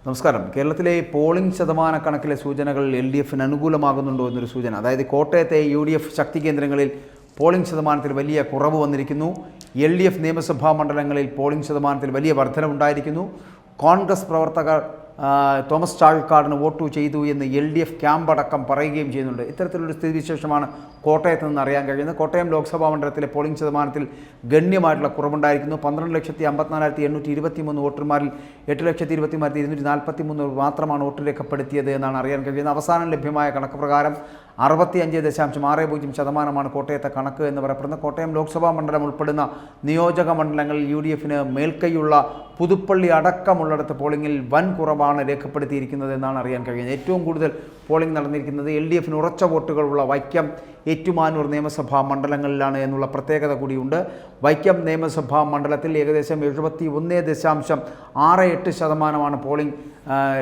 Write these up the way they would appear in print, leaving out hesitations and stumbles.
നമസ്കാരം. കേരളത്തിലെ പോളിംഗ് ശതമാന കണക്കിലെ സൂചനകൾ LDFന് അനുകൂലമാകുന്നുണ്ടോ എന്നൊരു സൂചന. അതായത് കോട്ടയത്തെ UDF ശക്തി കേന്ദ്രങ്ങളിൽ പോളിംഗ് ശതമാനത്തിൽ വലിയ കുറവ് വന്നിരിക്കുന്നു. LDF നിയമസഭാ മണ്ഡലങ്ങളിൽ പോളിംഗ് ശതമാനത്തിൽ വലിയ വർധനവുണ്ടായിരിക്കുന്നു. കോൺഗ്രസ് പ്രവർത്തകർ തോമസ് ചാഴിക്കാടിന് വോട്ട് ചെയ്തു എന്ന് LDF ക്യാമ്പ് അടക്കം പറയുകയും ചെയ്യുന്നുണ്ട്. ഇത്തരത്തിലൊരു സ്ഥിതിവിശേഷമാണ് കോട്ടയത്ത് നിന്ന് അറിയാൻ കഴിയുന്നത്. കോട്ടയം ലോക്സഭാ മണ്ഡലത്തിലെ പോളിംഗ് ശതമാനത്തിൽ ഗണ്യമായിട്ടുള്ള കുറവുണ്ടായിരിക്കുന്നു. 12,54,823 വോട്ടർമാരിൽ 8,20,243 മാത്രമാണ് വോട്ട് രേഖപ്പെടുത്തിയത് എന്നാണ് അറിയാൻ കഴിയുന്നത്. അവസാനം ലഭ്യമായ കണക്ക് പ്രകാരം 65.60% കോട്ടയത്തെ കണക്ക് എന്ന് പറയപ്പെടുന്നത്. കോട്ടയം ലോക്സഭാ മണ്ഡലം ഉൾപ്പെടുന്ന നിയോജക മണ്ഡലങ്ങളിൽ UDFന് മേൽക്കൈയുള്ള പുതുപ്പള്ളി അടക്കമുള്ളിടത്ത് പോളിംഗിൽ വൻ കുറവാണ് രേഖപ്പെടുത്തിയിരിക്കുന്നത് എന്നാണ് അറിയാൻ കഴിയുന്നത്. ഏറ്റവും കൂടുതൽ പോളിംഗ് നടന്നിരിക്കുന്നത് LDFന് ഉറച്ച വോട്ടുകളുള്ള വൈക്കം, ഏറ്റുമാനൂർ നിയമസഭാ മണ്ഡലങ്ങളിലാണ് എന്നുള്ള പ്രത്യേകത കൂടിയുണ്ട്. വൈക്കം നിയമസഭാ മണ്ഡലത്തിൽ ഏകദേശം 71.68% പോളിംഗ്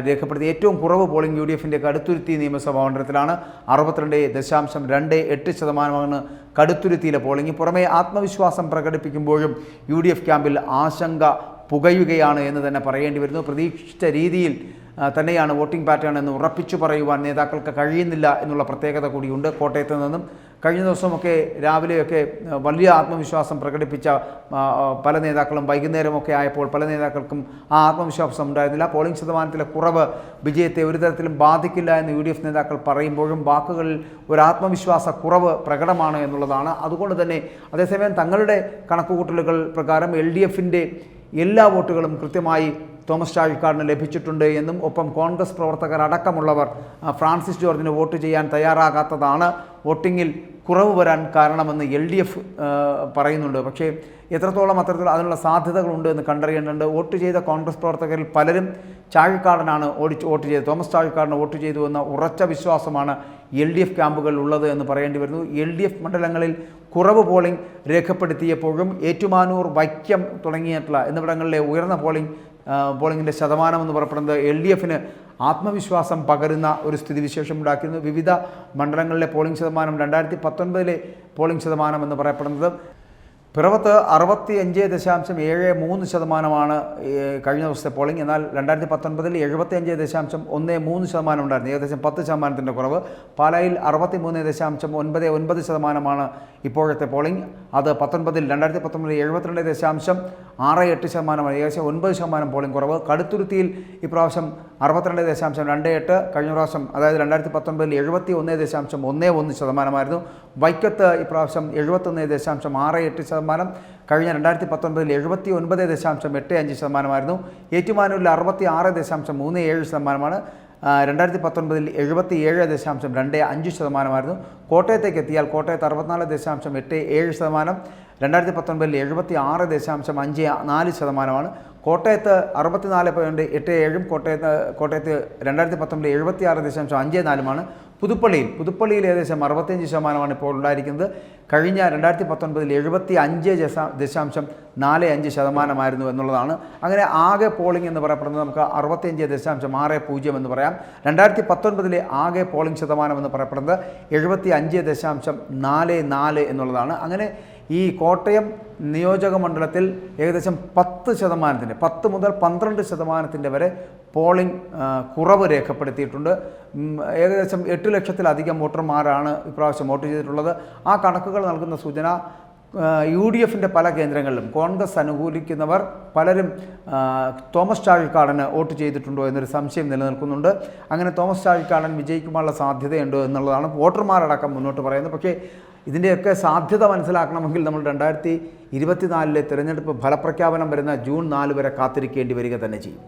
രേഖപ്പെടുത്തി. ഏറ്റവും കുറവ് പോളിംഗ് UDFൻ്റെ കടുത്തുരുത്തി നിയമസഭാ മണ്ഡലത്തിലാണ്. 62.28% കടുത്തുരുത്തിയിലെ പോളിംഗ്. പുറമേ ആത്മവിശ്വാസം പ്രകടിപ്പിക്കുമ്പോഴും UDF ക്യാമ്പിൽ ആശങ്ക പുകയുകയാണ് എന്ന് തന്നെ പറയേണ്ടി വരുന്നു. പ്രതീക്ഷിച്ച രീതിയിൽ തന്നെയാണ് വോട്ടിംഗ് പാറ്റേൺ എന്ന് ഉറപ്പിച്ചു പറയുവാൻ നേതാക്കൾക്ക് കഴിയുന്നില്ല എന്നുള്ള പ്രത്യേകത കൂടിയുണ്ട്. കോട്ടയത്ത് നിന്നും കഴിഞ്ഞ ദിവസമൊക്കെ രാവിലെയൊക്കെ വലിയ ആത്മവിശ്വാസം പ്രകടിപ്പിച്ച പല നേതാക്കളും വൈകുന്നേരമൊക്കെ ആയപ്പോൾ പല നേതാക്കൾക്കും ആ ആത്മവിശ്വാസം ഉണ്ടായിരുന്നില്ല. പോളിംഗ് ശതമാനത്തിലെ കുറവ് വിജയത്തെ ഒരു തരത്തിലും ബാധിക്കില്ല എന്ന് UDF നേതാക്കൾ പറയുമ്പോഴും വാക്കുകളിൽ ഒരു ആത്മവിശ്വാസ കുറവ് പ്രകടമാണ് എന്നുള്ളതാണ്. അതുകൊണ്ട് തന്നെ അതേസമയം തങ്ങളുടെ കണക്കുകൂട്ടലുകൾ പ്രകാരം LDFൻ്റെ എല്ലാ വോട്ടുകളും കൃത്യമായി തോമസ് ചാഴിക്കാടിന് ലഭിച്ചിട്ടുണ്ട് എന്നും ഒപ്പം കോൺഗ്രസ് പ്രവർത്തകർ അടക്കമുള്ളവർ ഫ്രാൻസിസ് ജോർജിന് വോട്ട് ചെയ്യാൻ തയ്യാറാകാത്തതാണ് വോട്ടിങ്ങിൽ കുറവ് വരാൻ കാരണമെന്ന് LDF പറയുന്നുണ്ട്. പക്ഷേ എത്രത്തോളം അതിനുള്ള സാധ്യതകളുണ്ട് എന്ന് കണ്ടറിയേണ്ടതുണ്ട്. വോട്ട് ചെയ്ത കോൺഗ്രസ് പ്രവർത്തകരിൽ പലരും ചാഴിക്കാടനാണ് വോട്ട് ചെയ്തത്, തോമസ് ചാഴിക്കാടിന് വോട്ട് ചെയ്തു എന്ന ഉറച്ച വിശ്വാസമാണ് LDF ക്യാമ്പുകളിൽ ഉള്ളത് എന്ന് പറയേണ്ടി വരുന്നു. LDF മണ്ഡലങ്ങളിൽ കുറവ് പോളിംഗ് രേഖപ്പെടുത്തിയപ്പോഴും ഏറ്റുമാനൂർ, വൈക്കം തുടങ്ങിയിട്ടുള്ള എന്നിവിടങ്ങളിലെ ഉയർന്ന പോളിംഗിൻ്റെ ശതമാനം എന്ന് പറയപ്പെടുന്നത് LDFന് ആത്മവിശ്വാസം പകരുന്ന ഒരു സ്ഥിതിവിശേഷം ഉണ്ടാക്കിയിരുന്നു. വിവിധ മണ്ഡലങ്ങളിലെ പോളിംഗ് ശതമാനം 2019 പോളിംഗ് ശതമാനം എന്ന് പറയപ്പെടുന്നത് പിറവത്ത് 65.73% കഴിഞ്ഞ ദിവസത്തെ പോളിംഗ്. എന്നാൽ 2019 75.13% ഉണ്ടായിരുന്നു, ഏകദേശം 10% കുറവ്. പാലായിൽ 63.99% ഇപ്പോഴത്തെ പോളിംഗ്. അത് 2019 72.68%, ഏകദേശം 9% പോളിംഗ് കുറവ്. കടുത്തുരുത്തിയിൽ ഇപ്രാവശ്യം 62.28%, കഴിഞ്ഞ പ്രാവശ്യം അതായത് 2019 71.11%. വൈക്കത്ത് ഇപ്രാവശ്യം 71.68%, കഴിഞ്ഞ 2019 79.85%. ഏറ്റുമാനൂരിൽ 66.37%, 2019 77.25%. കോട്ടയത്തേക്ക് എത്തിയാൽ കോട്ടയത്ത് 64.87%, 2019 76.54%. കോട്ടയത്ത് 64.87%, കോട്ടയത്ത് 2019 76.54%. പുതുപ്പള്ളിയിൽ ഏകദേശം 65% ഇപ്പോൾ ഉണ്ടായിരിക്കുന്നത്. കഴിഞ്ഞ 2019 75.45% എന്നുള്ളതാണ്. അങ്ങനെ ആകെ പോളിംഗ് എന്ന് പറയപ്പെടുന്നത് നമുക്ക് 65.60 എന്ന് പറയാം. 2019 ആകെ പോളിംഗ് ശതമാനം എന്ന് പറയപ്പെടുന്നത് 75.44 എന്നുള്ളതാണ്. അങ്ങനെ ഈ കോട്ടയം നിയോജക മണ്ഡലത്തിൽ ഏകദേശം 10% മുതൽ 12% വരെ പോളിംഗ് കുറവ് രേഖപ്പെടുത്തിയിട്ടുണ്ട്. ഏകദേശം 8 ലക്ഷത്തിലധികം വോട്ടർമാരാണ് ഇപ്രാവശ്യം വോട്ട് ചെയ്തിട്ടുള്ളത്. ആ കണക്കുകൾ നൽകുന്ന സൂചന UDFൻ്റെ പല കേന്ദ്രങ്ങളിലും കോൺഗ്രസ് അനുകൂലിക്കുന്നവർ പലരും തോമസ് ചാഴിക്കാടന് വോട്ട് ചെയ്തിട്ടുണ്ടോ എന്നൊരു സംശയം നിലനിൽക്കുന്നുണ്ട്. അങ്ങനെ തോമസ് ചാഴിക്കാടൻ വിജയിക്കുവാനുള്ള സാധ്യതയുണ്ടോ എന്നുള്ളതാണ് വോട്ടർമാരടക്കം മുന്നോട്ട് പറയുന്നത്. പക്ഷേ ഇതിൻ്റെയൊക്കെ സാധ്യത മനസ്സിലാക്കണമെങ്കിൽ നമ്മൾ 2024 തിരഞ്ഞെടുപ്പ് ഫലപ്രഖ്യാപനം വരുന്ന ജൂൺ 4 വരെ കാത്തിരിക്കേണ്ടി വരിക തന്നെ ചെയ്യും.